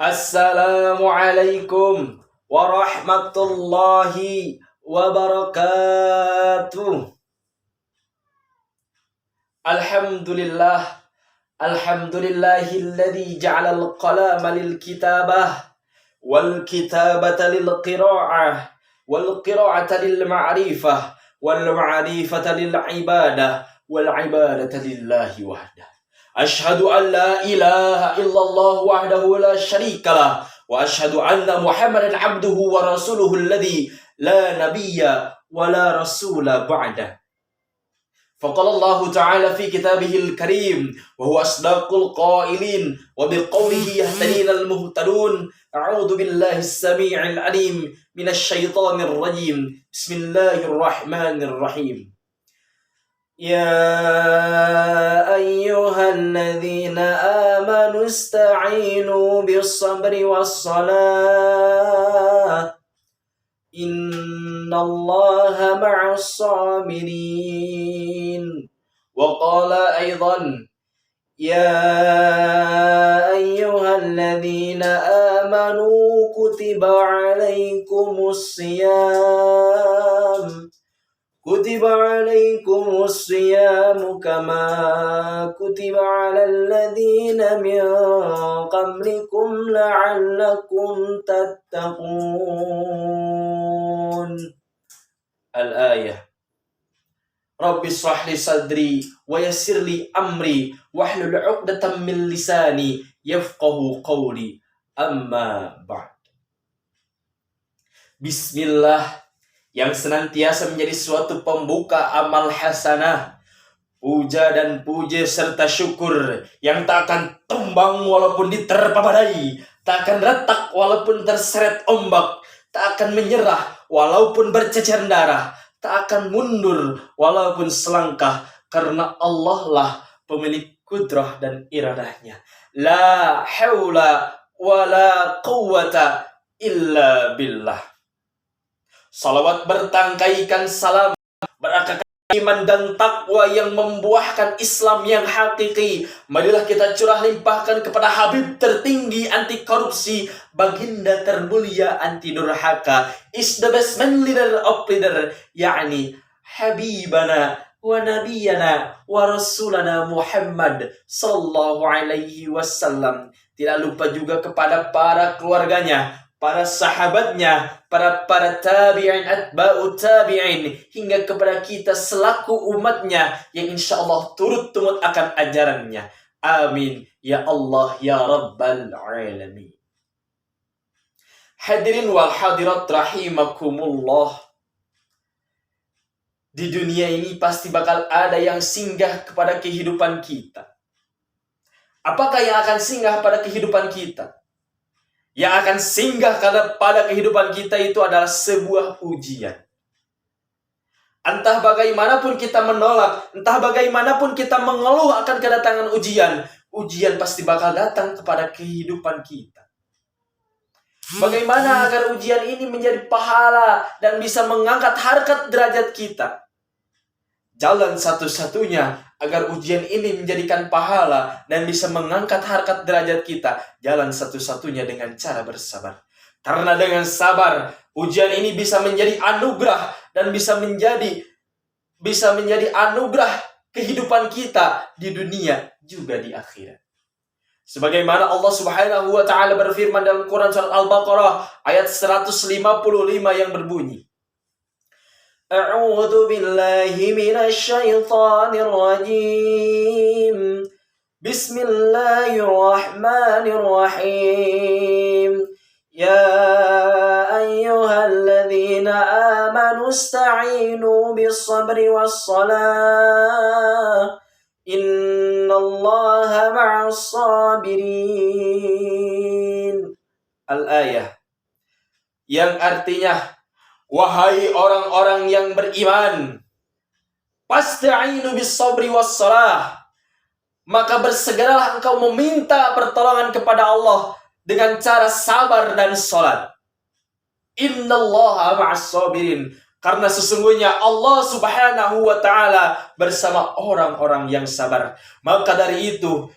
Assalamualaikum warahmatullahi wabarakatuh. Alhamdulillah, alhamdulillahilladzi ja'alal qalama lil kitabah wal kitabata lil qira'ah wal qira'ata lil ma'rifah wal ma'rifata lil ibadah wal ibadata lillahi wahdah. Asyhadu an la ilaha illallah wahdahu la syarikalah wa asyhadu anna Muhammadan abduhu wa rasuluhu alladzi la nabiyya wa la rasula ba'dah. Faqala Allah ta'ala fi kitabihil karim wa huwa asdaqul qailin wa biqaulihi yahtadinal muhtadun. A'udzu billahi as-sami'il alim minasy syaithanir rajim. Bismillahirrahmanirrahim. Ya ayyuhalladzina amanu ista'inu bis-sabri was-salah. Innallaha ma'as sabirin. Wa qala aidan ya ayyuhalladzina amanu kutiba 'alaikumus siyam kama kutiba 'alal ladzina min qablikum la'allakum tattaqun. Al-ayah. Rabbi shrah li sadri wa yassir li amri wahlul 'uqdatam min lisani yafqahu qawli. Amma ba'd. Bismillah yang senantiasa menjadi suatu pembuka amal hasanah, puja dan puji serta syukur yang tak akan tumbang walaupun diterpa badai, tak akan retak walaupun terseret ombak, tak akan menyerah walaupun bercecer darah, tak akan mundur walaupun selangkah, karena Allah lah pemilik kudrah dan iradahnya. La haula wa la quwwata illa billah. Salawat bertangkaikan salam berakar iman dan takwa yang membuahkan Islam yang hakiki. Marilah kita curah limpahkan kepada Habib tertinggi anti korupsi, baginda termulia anti durhaka, is the best man leader of leader, yakni Habibana wa Nabiyana wa Rasulana Muhammad sallallahu alaihi wasallam. Tidak lupa juga kepada para keluarganya, para sahabatnya, para tabi'in, atba'u tabi'in, hingga kepada kita selaku umatnya yang insya Allah turut tumut akan ajarannya. Amin. Ya Allah, ya Rabbal Alamin. Hadirin wal hadirat rahimakumullah. Di dunia ini pasti bakal ada yang singgah kepada kehidupan kita. Apakah yang akan singgah pada kehidupan kita? Yang akan singgah pada kehidupan kita itu adalah sebuah ujian. Entah bagaimanapun kita menolak, entah bagaimanapun kita mengeluh akan kedatangan ujian, ujian pasti bakal datang kepada kehidupan kita. Bagaimana agar ujian ini menjadi pahala dan bisa mengangkat harkat derajat kita? Jalan satu-satunya agar ujian ini menjadikan pahala dan bisa mengangkat harkat derajat kita, jalan satu-satunya dengan cara bersabar. Karena dengan sabar, ujian ini bisa menjadi anugerah dan bisa menjadi anugerah kehidupan kita di dunia juga di akhirat. Sebagaimana Allah Subhanahu wa taala berfirman dalam Quran surat Al-Baqarah ayat 155 yang berbunyi, A'udzu billahi minasy syaithanir rajim. Bismillahirrahmanirrahim. Ya ayyuhalladzina amanu ista'inu bis-sabri was-salah. Innallaha ma'as sabirin. Al-ayah. Yang artinya, wahai orang-orang yang beriman, fasta'inu bis-sabri was-salah, maka bersegeralah engkau meminta pertolongan kepada Allah dengan cara sabar dan salat. Innallaha ma'as sabirin. Karena sesungguhnya Allah Subhanahu wa Ta'ala bersama orang-orang yang sabar. Maka dari itu,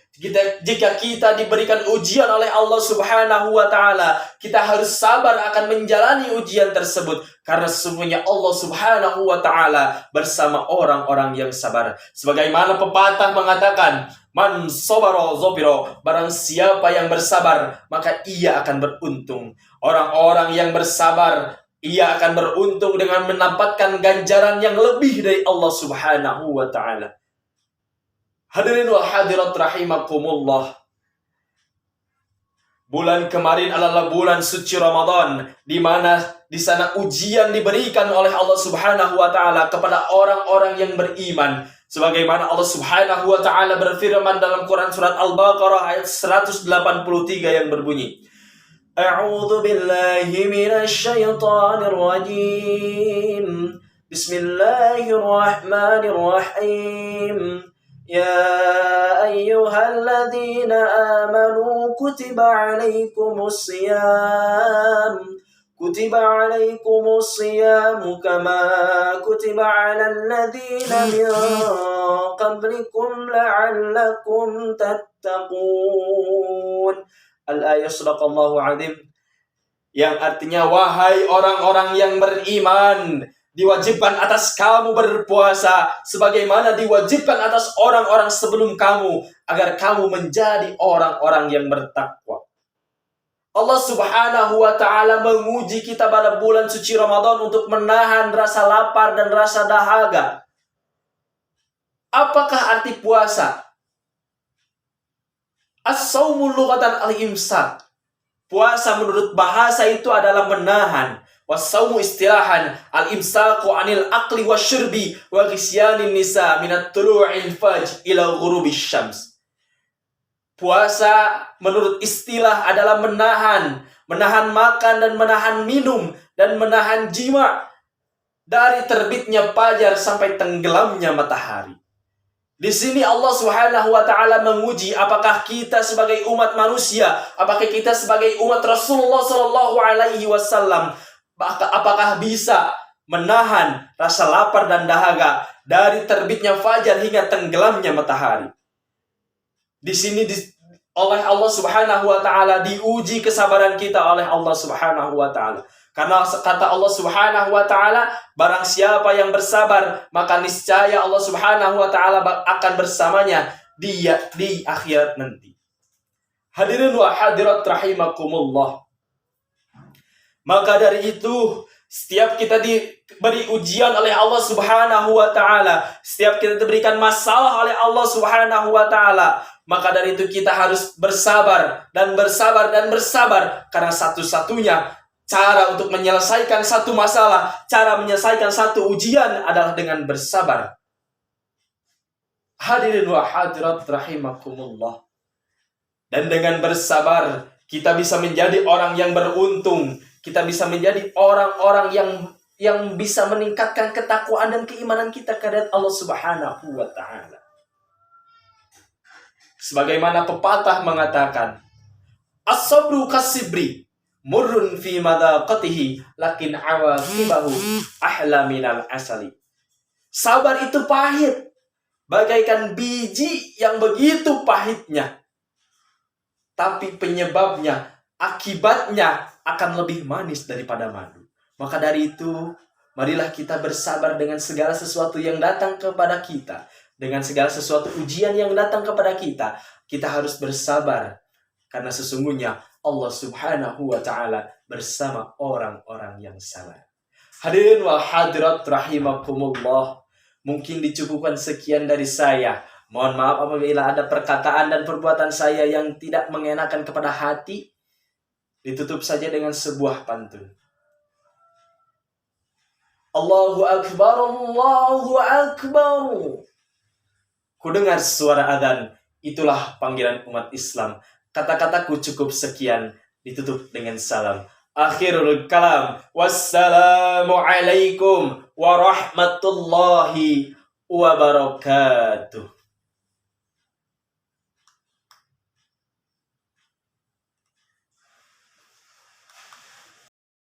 jika kita diberikan ujian oleh Allah Subhanahu wa Ta'ala, kita harus sabar akan menjalani ujian tersebut. Karena sesungguhnya Allah Subhanahu wa Ta'ala bersama orang-orang yang sabar. Sebagaimana pepatah mengatakan, man sabara zabira, barang siapa yang bersabar, maka ia akan beruntung. Orang-orang yang bersabar, ia akan beruntung dengan mendapatkan ganjaran yang lebih dari Allah Subhanahu wa Ta'ala. Hadirin wa hadirat rahimakumullah. Bulan kemarin adalah bulan suci Ramadan, di mana di sana ujian diberikan oleh Allah Subhanahu wa Ta'ala kepada orang-orang yang beriman. Sebagaimana Allah Subhanahu wa Ta'ala berfirman dalam Quran surat Al-Baqarah ayat 183 yang berbunyi, A'udzu billahi minasy syaithanir rajim. Bismillahirrahmanirrahim. Ya ayyuhalladzina amanu kutiba alaikumus syiyam. Kutiba alaikumus syiyamu kama kutiba alal ladzina min qablikum la'allakum tattaqun. Al-ayat sadaqallahu azim, yang artinya, wahai orang-orang yang beriman, diwajibkan atas kamu berpuasa sebagaimana diwajibkan atas orang-orang sebelum kamu, agar kamu menjadi orang-orang yang bertakwa. Allah Subhanahu wa Ta'ala menguji kita pada bulan suci Ramadan untuk menahan rasa lapar dan rasa dahaga. Apakah arti puasa? As-sawmu lughatan al-imsak. Puasa menurut bahasa itu adalah menahan. Was-sawmu istilahan al-imsaku anil akli wasyurbi wa ghusyanin nisa minat tulu'il fajr ila ghurubis syams. Puasa menurut istilah adalah menahan makan dan menahan minum dan menahan jima dari terbitnya fajar sampai tenggelamnya matahari. Di sini Allah Subhanahu wa Ta'ala menguji apakah kita sebagai umat manusia, apakah kita sebagai umat Rasulullah Sallallahu Alaihi Wasallam, apakah bisa menahan rasa lapar dan dahaga dari terbitnya fajar hingga tenggelamnya matahari. Di sini oleh Allah Subhanahu wa Ta'ala diuji kesabaran kita oleh Allah Subhanahu wa Ta'ala. Karena kata Allah Subhanahu wa Ta'ala, barang siapa yang bersabar, maka niscaya Allah Subhanahu wa Ta'ala akan bersamanya di akhirat nanti. Hadirin wa hadirat rahimakumullah. Maka dari itu, setiap kita diberi ujian oleh Allah Subhanahu wa Ta'ala, setiap kita diberikan masalah oleh Allah Subhanahu wa Ta'ala, maka dari itu kita harus bersabar dan bersabar dan bersabar. Karena satu-satunya cara untuk menyelesaikan satu masalah, cara menyelesaikan satu ujian adalah dengan bersabar. Hadirin wa hadirat rahimakumullah. Dan dengan bersabar, kita bisa menjadi orang yang beruntung. Kita bisa menjadi orang-orang yang bisa meningkatkan ketakwaan dan keimanan kita kepada Allah Subhanahu wa Ta'ala. Sebagaimana pepatah mengatakan, as-sabru kas-sibri murrun fi madaqatihi lakin awaqibahu ahla minal asali. Sabar itu pahit, bagaikan biji yang begitu pahitnya, tapi penyebabnya, akibatnya akan lebih manis daripada madu. Maka dari itu, marilah kita bersabar dengan segala sesuatu yang datang kepada kita. Dengan segala sesuatu ujian yang datang kepada kita, kita harus bersabar. Karena sesungguhnya Allah Subhanahu wa Ta'ala bersama orang-orang yang sabar. Hadirin wa hadirat rahimakumullah. Mungkin dicukupkan sekian dari saya. Mohon maaf apabila ada perkataan dan perbuatan saya yang tidak mengenakan kepada hati. Ditutup saja dengan sebuah pantun. Allahu Akbar, Allahu Akbar. Ku dengar suara adzan, itulah panggilan umat Islam. Kata-kataku cukup sekian, ditutup dengan salam. Akhirul kalam. Wassalamualaikum warahmatullahi wabarakatuh.